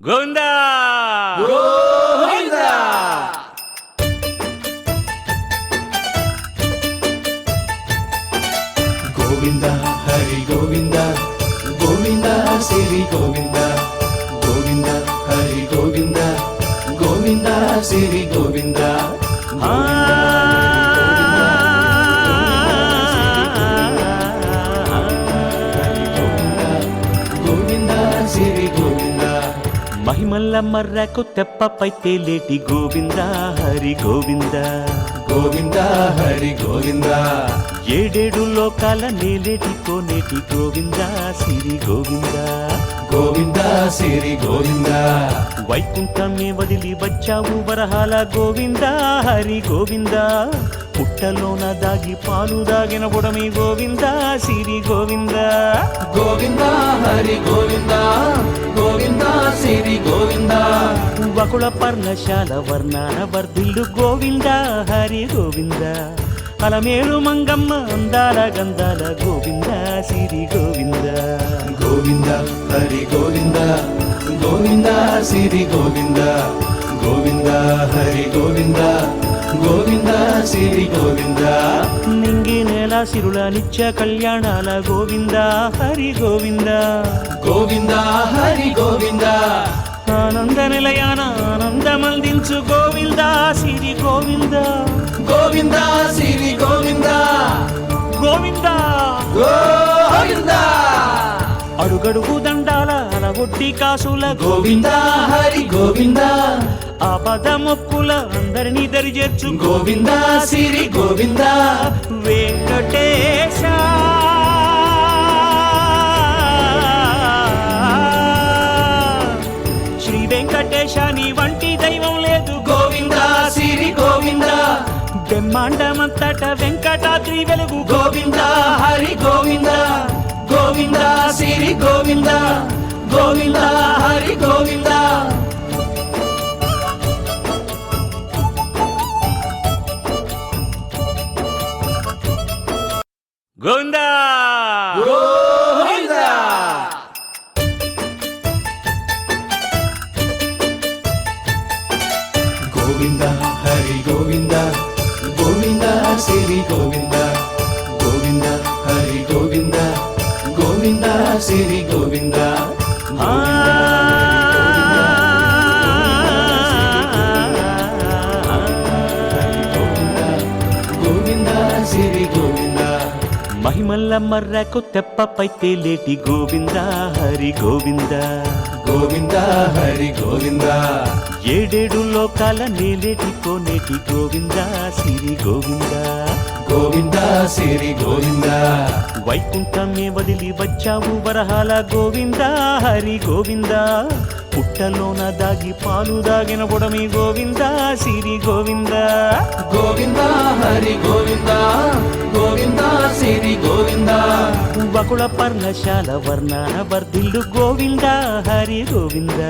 గోవిందా గోవింద హరి గోవింద గోవింద శ్రీ గోవింద గోవింద హరి గోవింద గోవింద శ్రీ గోవింద గోవింద శ్రీ గోవింద మహిమల్ల మర్రకు తెప్పపై తేలేటి గోవింద హరి గోవింద గోవింద హరి గోవింద ఏడేడు లోకాల నేలేటి కోనేటి గోవింద శ్రీ గోవింద గోవింద శ్రీ గోవింద వైకుంఠమే వదిలి వచ్చావు వరహాల గోవింద హరి గోవింద పుట్టలోన దాగి పాలు దాగిన బుడమి గోవింద శ్రీ గోవింద గోవింద హరి గోవింద గోవింద శ్రీ గోవింద వకుళ పర్ణశాల వర్ణాన వర్ధిల్లు గోవింద హరి గోవింద అలమేలు మంగమ్మ అందాల గంధాల గోవింద శ్రీ గోవింద గోవింద హరి గోవింద గోవింద శ్రీ గోవింద గోవింద హరి గోవింద గోవింద శ్రీ గోవింద నింగి నేల సిరుల నిత్య కళ్యాణాల గోవింద హరి గోవింద గోవింద హరి గోవింద ఆనంద నిలయాన ఆనందమందించు గోవింద శ్రీ గోవింద గోవింద శ్రీ గోవింద గోవింద గోవింద అడుగడుగు దండాల అలవొడ్డి కాసుల గోవింద హరి గోవింద ఆపద మొక్కుల అందరినీ దరి చేర్చు గోవింద శ్రీ గోవింద వెంకటేశ శ్రీ వెంకటేశ నీ వంటి దైవం లేదు గోవింద శ్రీ గోవింద బ్రహ్మాండమంతట వెంకటాద్రి వెలుగు గోవింద హరి గోవింద గోవింద శ్రీ గోవింద గోవింద హరి గోవింద గోవింద గోవింద గోవింద హరి గోవింద గోవింద శ్రీ గోవింద గోవింద హరి గోవింద గోవింద శ్రీ గోవింద గోవింద శ్రీ గోవింద మహిమల్ల మర్రకు తెప్పపై తేలేటి గోవింద హరి గోవింద గోవింద హరి గోవింద ఏడేడు లోకాల నేలేటి కోనేటి గోవింద శ్రీ గోవింద గోవింద శ్రీ గోవింద వైకుంఠమే వదిలి వచ్చావు వరహాల గోవింద హరి గోవింద పుట్టలోన దాగి పాలు దాగిన బుడమి గోవింద శ్రీ గోవింద గోవింద హరి గోవింద గోవింద శ్రీ గోవింద వకుళ పర్ణశాల వర్ణాన వర్ధిల్లు గోవింద హరి గోవింద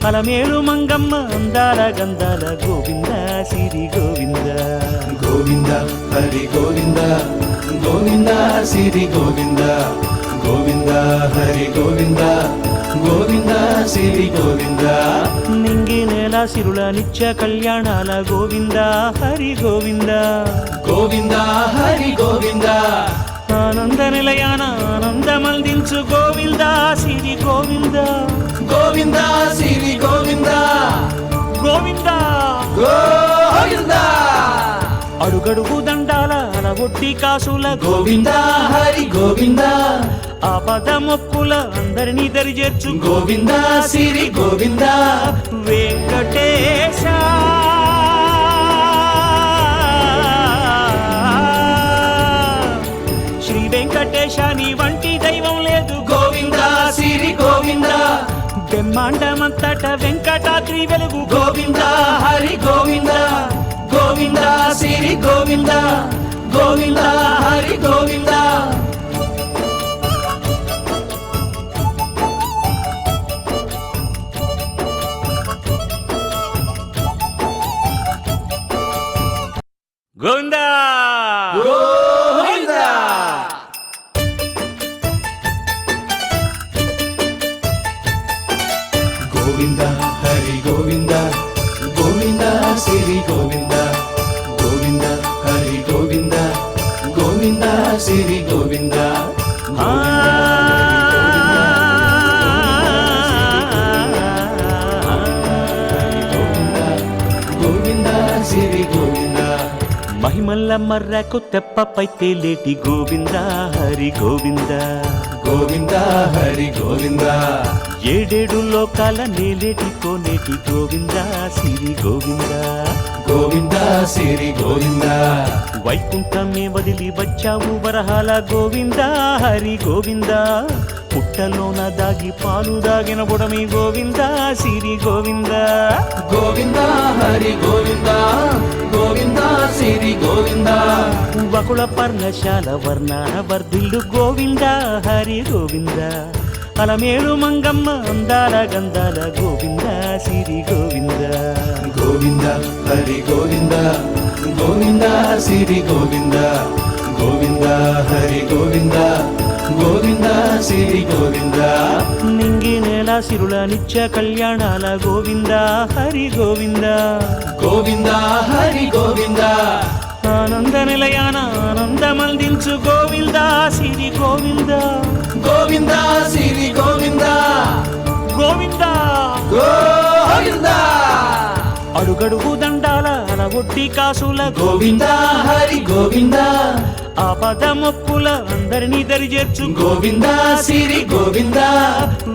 అలమేలు మంగమ్మ అందాల గంధాల గోవింద శ్రీ గోవింద గోవింద హరి గోవింద గోవింద శ్రీ గోవింద గోవింద హరి గోవింద గోవింద శ్రీ గోవింద నింగి నేల సిరుల నిత్య కళ్యాణాల గోవింద హరి గోవింద గోవింద హరి గోవింద ఆనంద నిలయాన ఆనందమందించు గోవింద శ్రీ గోవింద గోవింద శ్రీ గోవింద గోవింద గోవింద అడుగడుగు దండాల అలవొడ్డి కాసుల గోవింద హరి గోవింద ఆపద మొక్కుల అందరినీ దరి చేర్చు గోవింద శ్రీ గోవింద వెంకటేశ శ్రీ వెంకటేశ నీ వంటి దైవం లేదు గోవింద శ్రీ గోవింద బ్రహ్మాండమంతట వెంకటాద్రి వెలుగు గోవింద హరి గోవింద గోవింద శ్రీ గోవింద గోవింద హరి గోవింద గోవిందా గోవిందా గోవింద హరి గోవింద గోవింద శ్రీ గోవింద గోవింద హరి గోవింద గోవింద శ్రీ గోవింద గోవింద శ్రీ గోవింద మహిమల్ల మర్రకు తెప్పపై తేలేటి గోవింద హరి గోవింద గోవింద హరి గోవింద ఏడేడు లోకాల నేలేటి కోనేటి గోవింద సిరి గోవింద గోవింద శ్రీ గోవింద వైకుంఠమే వదిలి వచ్చావు వరహాల గోవింద హరి గోవింద పుట్టలోన దాగి పాలు దాగిన బుడమి గోవింద సిరి గోవింద గోవింద హరి గోవింద గోవింద శ్రీ గోవింద వకుళ పర్ణశాల వర్ణాన వర్ధిల్లు గోవింద హరి గోవింద అలమేలు మంగమ్మ అందాల గంధాల గోవింద సిరి గోవింద గోవింద హరి గోవింద గోవింద శ్రీ గోవింద గోవింద హరి గోవింద గోవింద శ్రీ గోవింద నింగి నేల సిరుల నిత్య కళ్యాణాల గోవింద హరి గోవింద గోవింద హరి గోవింద ఆనంద నిలయాన ఆనందమందించు గోవింద సిరి గోవింద గోవింద శ్రీ గోవింద గోవింద గోవింద అడుగడుగు దండాల అలవొట్టి కాసుల గోవింద హరి గోవింద ఆపద మొక్కుల అందరినీ దరిచేర్చు గోవింద శ్రీ గోవింద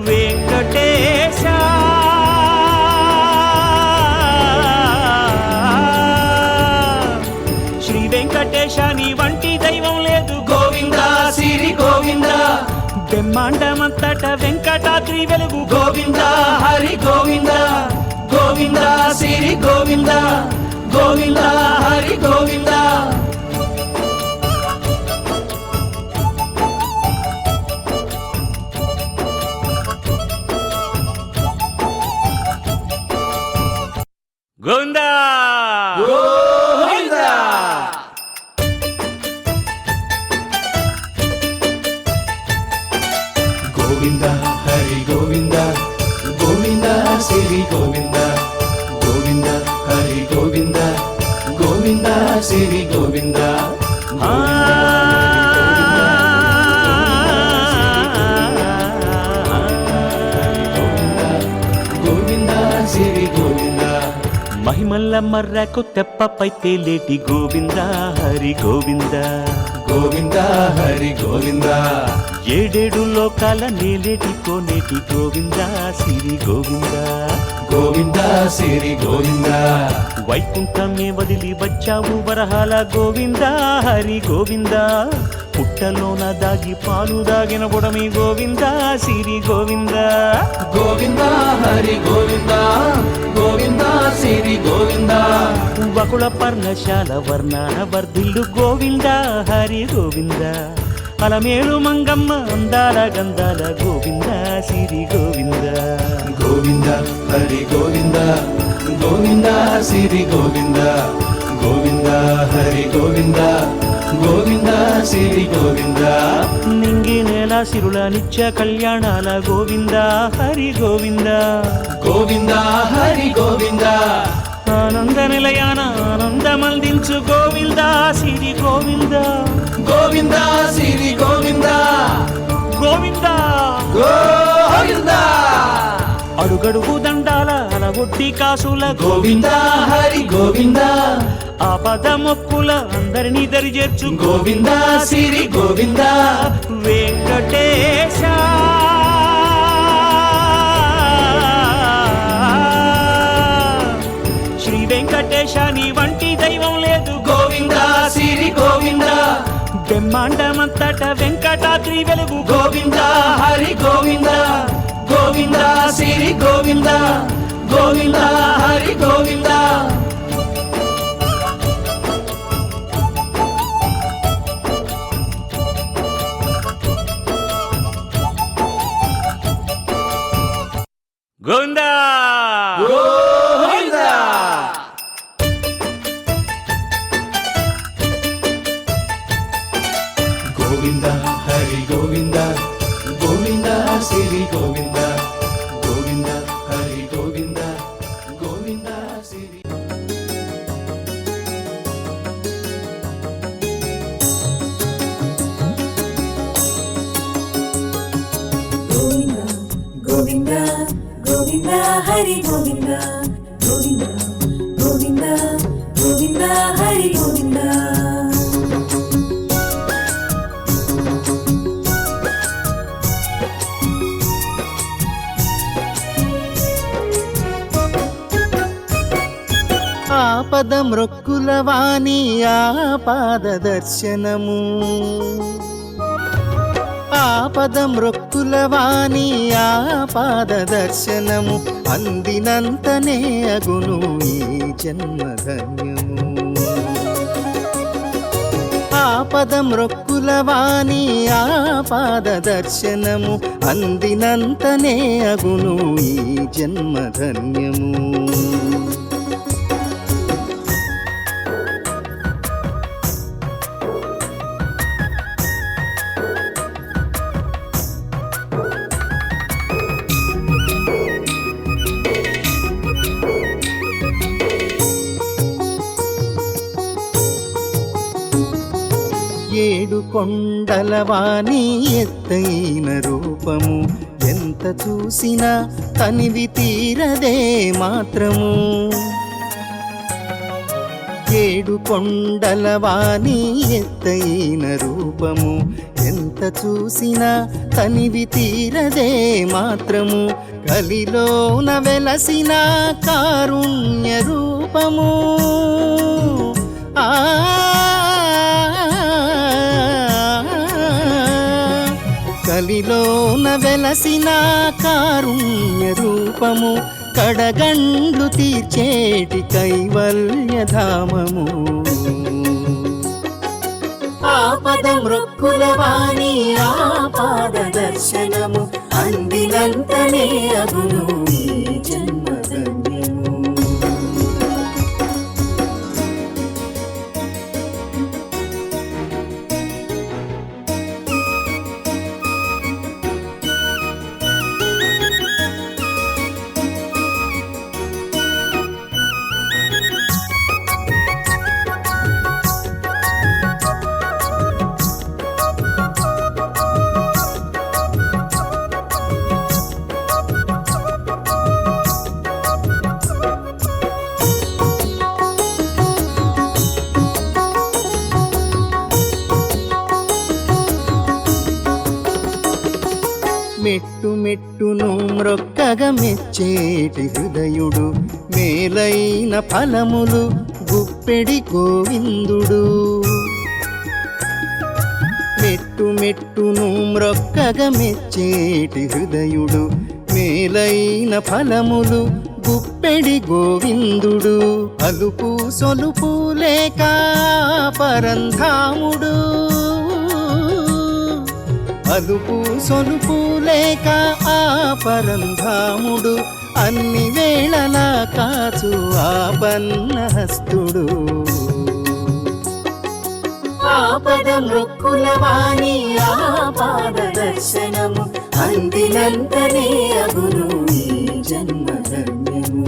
వెంకటేశ శ్రీ వెంకటేశ నీ వంటి దైవం లేదు గోవింద శ్రీ గోవింద బ్రహ్మాండమంతట వెంకటాద్రి వెలుగు గోవింద హరి గోవింద గోవింద శ్రీ గోవింద గోవింద హరి గోవింద గోవింద గోవింద గోవింద హరి గోవింద గోవింద శ్రీ గోవింద గోవింద హరి గోవింద గోవింద శ్రీ గోవింద గోవింద శ్రీ గోవింద మహిమల్ల మర్రకు తెప్పపై తేలేటి గోవింద హరి గోవింద గోవింద హరి గోవింద ఏడేడు లోకాల నేలేటి కోనేటి గోవింద సిరి గోవింద గోవింద శ్రీ గోవింద వైకుంఠమే వదిలి వచ్చావు వరహాల గోవింద హరి గోవింద పుట్టలోన దాగి పాలు దాగిన బుడమి గోవింద సిరి గోవింద గోవింద హరి గోవింద గోవింద శ్రీ గోవింద వకుళ పర్ణశాల వర్ణాన వర్ధిల్లు గోవింద హరి గోవింద అలమేలు మంగమ్మ అందాల గంధాల గోవింద సిరి గోవింద గోవింద హరి గోవింద గోవింద శ్రీ గోవింద గోవింద హరి గోవింద గోవింద శ్రీ గోవింద నింగి నేల సిరుల నిత్య కళ్యాణాల గోవింద హరి గోవింద గోవింద హరి గోవింద ఆనంద నిలయాన ఆనందమందించు గోవింద సిరి గోవింద గోవింద శ్రీ గోవింద గోవింద గోవింద అడుగడుగు దండాల అలవొట్టి కాసుల గోవింద హరి గోవింద ఆపద మొక్కుల అందరినీ దరిచేర్చు గోవింద శ్రీ గోవింద వెంకటేశ శ్రీ వెంకటేశ నీ వంటి దైవం లేదు గోవింద శ్రీ గోవింద బ్రహ్మాండమంతట వెంకటాద్రి వెలుగు గోవింద హరి గోవింద గోవింద శ్రీ గోవింద గోవింద హరి గోవింద గోవింద గోవింద గోవింద హరి గోవింద గోవింద శ్రీ గోవింద గోవింద హరి గోవింద గోవింద శ్రీ గోవింద గోవింద హరి గోవింద గోవింద గోవింద గోవింద హరి గోవింద ఆపద మృక్కుల వాణి ఆపాద దర్శనము ఆపద మృక్కుల వాణి ఆపాద దర్శనము అందినంతనే అగును ఈ జన్మధన్యము ఆపద మృక్కుల వాణి ఆపాద దర్శనము అందినంతనే అగును ఈ జన్మధన్యము ఏడు కొండలవాణి ఎత్తైన రూపము ఎంత చూసినా తనివి తీరదే మాత్రము ఏడు కొండలవాణి ఎత్తైన రూపము ఎంత చూసినా తనివి తీరదే మాత్రము కలిలోన వెలసిన కారుణ్య రూపము కలిలోన వెలసిన కారుణ్య రూపము కడగండ్లు తీర్చేటి కైవల్యధామము ఆపద మృక్కుల వాణి ఆపాద దర్శనము అందినంతనే అగును ఈ జన్మధన్యము మెట్టు మెట్టును మ్రొక్కగా మెచ్చేటి హృదయుడు మేలైన ఫలములు గుప్పెడి గోవిందుడు మెట్టు మెట్టును మ్రొక్కగా మెచ్చేటి హృదయుడు మేలైన ఫలములు గుప్పెడి గోవిందుడు అలుపు సొలుపు లేక పరంధాముడు అలుపు సొలుపు లేక ఆ పరంధాముడు అన్ని వేళలా కాచు ఆపన్నహస్తుడు ఆపద మృక్కుల వాణి ఆపాద దర్శనము అందినంతనే అగును ఈ జన్మధన్యము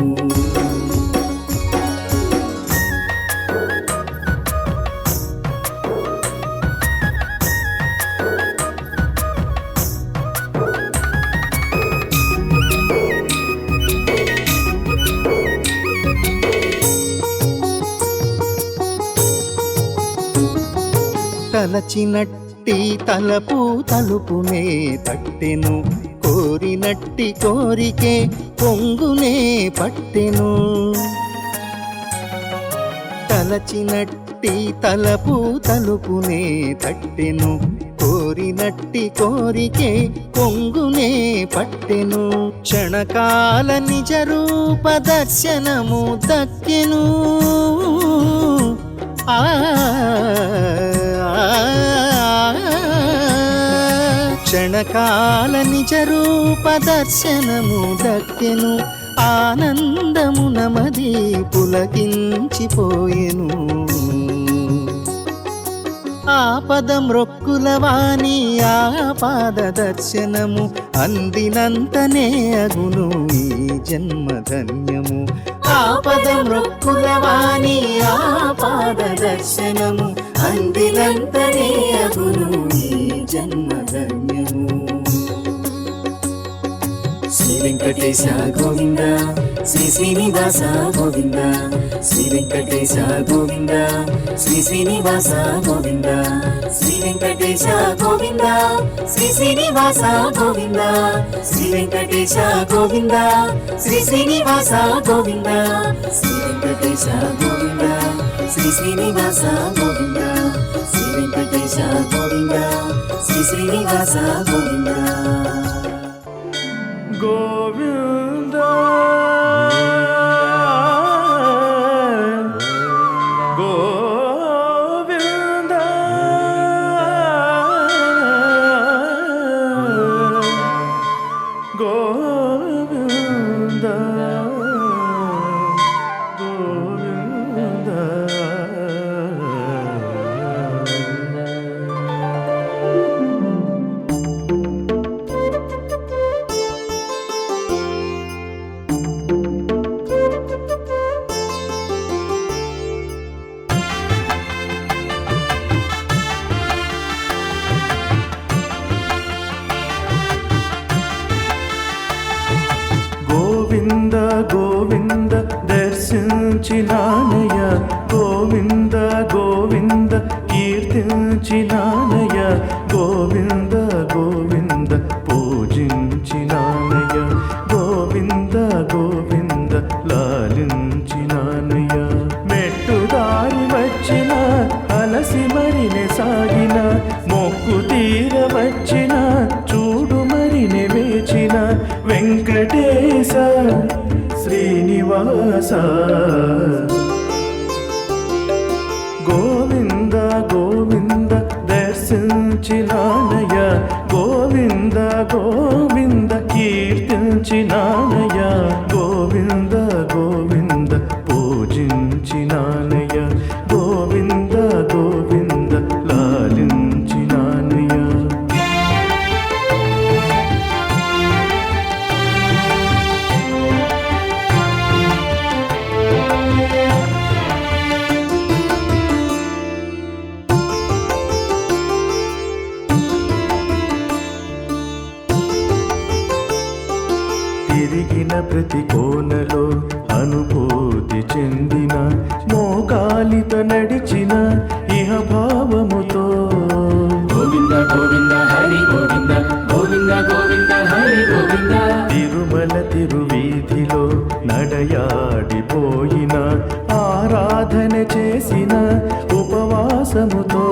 తలచినట్టి తలపు తలుపునే తట్టెను కోరినట్టి కోరికే పొంగునే పట్టెను తలచినట్టి తలపు తలుపునే తట్టెను కోరినట్టి కోరికే పొంగునే పట్టెను క్షణకాల నిజ రూప దర్శనము దక్కెను క్షణకాల నిజ రూప దర్శనము దక్కెను ఆనందమున మది పులకించిపోయెను ఆపదమ్రొక్కులవాణి ఆపాద దర్శనము అందినంతనే అగును ఈ జన్మధన్యము. ఆపదమ్రొక్కులవాణి ఆపాద దర్శనము అందినంతనే అగును ఈ జన్మధన్యము. శ్రీ వెంకటేశ గోవింద శ్రీ శ్రీనివాస గోవింద, శ్రీ వెంకటేశ గోవింద శ్రీ శ్రీనివాస గోవింద, శ్రీ వెంకటేశ గోవింద శ్రీ శ్రీనివాస గోవింద, శ్రీ వెంకటేశ గోవింద శ్రీ శ్రీనివాస గోవింద, శ్రీ వెంకటేశ గోవింద శ్రీ శ్రీనివాస గోవింద, శ్రీ వెంకటేశ గోవింద శ్రీ శ్రీనివాస గోవింద. గోవింద గోవింద గోవింద గోవింద గోవింద దర్శించినానయ, గోవింద గోవింద కీర్తించినానయ, గోవింద గోవింద పూజించినానయ, గోవింద గోవింద లాలించినానయ. మెట్టుదారి వచ్చిన అలసి మరినే సాగిన, మొక్కు తీర వచ్చిన చూడు మరినే వేచిన, వెంకటేశ శ్రీనివాస. గోవింద గోవింద దర్శించినానయ, గోవింద గోవింద కీర్తించినానయ, గోవింద గోవింద పూజించినానయ, గోవింద గోవింద లాలించినానయ. తిరిగిన ప్రతి కోనలో అనుభూతి చెందిన, మోకాలిత నడిచిన ఇహ భావముతో. గోవింద గోవింద హరి గోవింద, గోవింద గోవింద హరి గోవింద. తిరుమల తిరువీధిలో నడయాడిపోయిన, ఆరాధన చేసిన ఉపవాసముతో.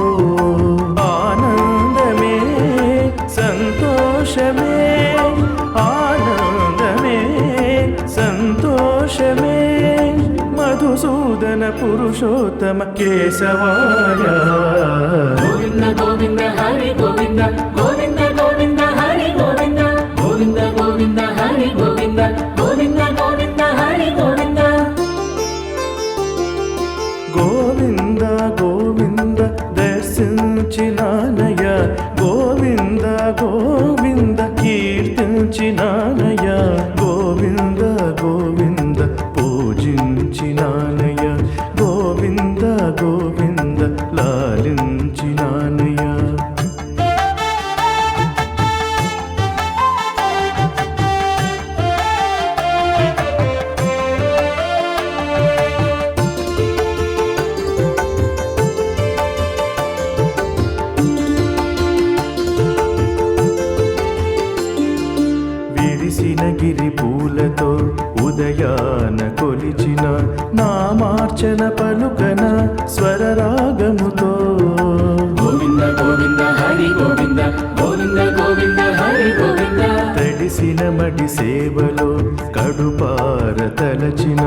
ఆనందమే సంతోషమే, ఆనందమే సంతోషమే, మధుసూదన పురుషోత్తమ కేశవాయ. గోవింద గోవింద హరి గోవింద, గోవింద గోవింద హరి గోవింద, గోవింద గోవింద హరి గోవింద, గోవింద గోవింద హరి గోవింద. గోవింద గోవింద దర్శించినానయ, గోవింద గోవింద కీర్తించినానయ, గోవింద గోవింద పూజించినానయ, గోవింద గోవింద లాలించినానయ. విరిసిన గిరి పూలతో ఉదయాన కొలిచిన, నామార్చన పలుకన స్వరరాగముతో. గోవింద గోవింద హరి గోవింద, గోవింద గోవింద హరి గోవింద. తడిసిన మడి సేవలో కడుపార తలచిన,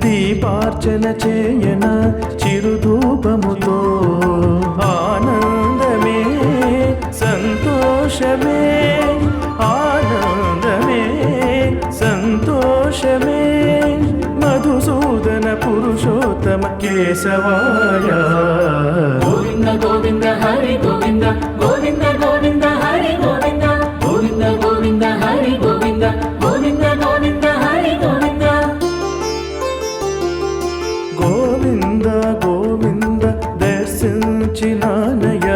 దీపార్చన చేయన చిరుధూపముతో. ఆనందమే సంతోషమే, ఆనందమే సంతోషమే, మధుసూదన పురుషోత్తమ కేశవాయ. గోవింద గోవింద హరి కీర్తించినానయ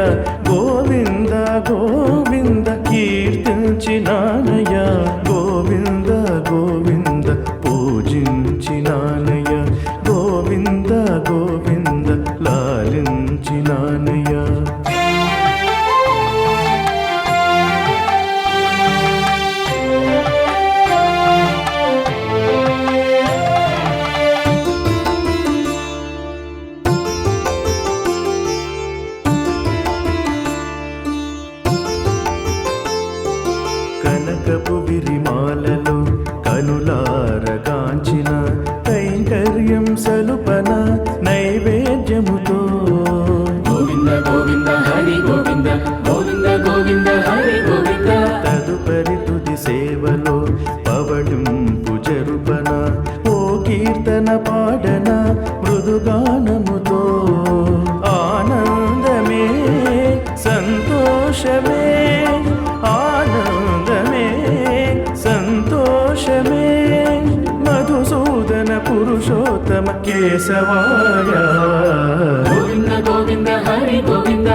గోవింద గోవింద కీర్తించినానయ గోవింద గోవింద పూజించినానయ గోవింద గోవింద లాలించినానయ కనకపు విరిమాలలో కనులారగాంచిన కైంకర్యం సలుపన నైవేద్యముతో గోవింద గోవింద హరి గోవింద గోవింద గోవింద హరి గోవింద తదుపరి తుది సేవలో పవళింపు జరుపన ఓ కీర్తన పాడన మృదుగానముతో ఆనందమే సంతోషమే ఆనందమే సంతోషమే మధుసూదన పురుషోత్తమ కేశవాయ గోవింద గోవింద హరి గోవింద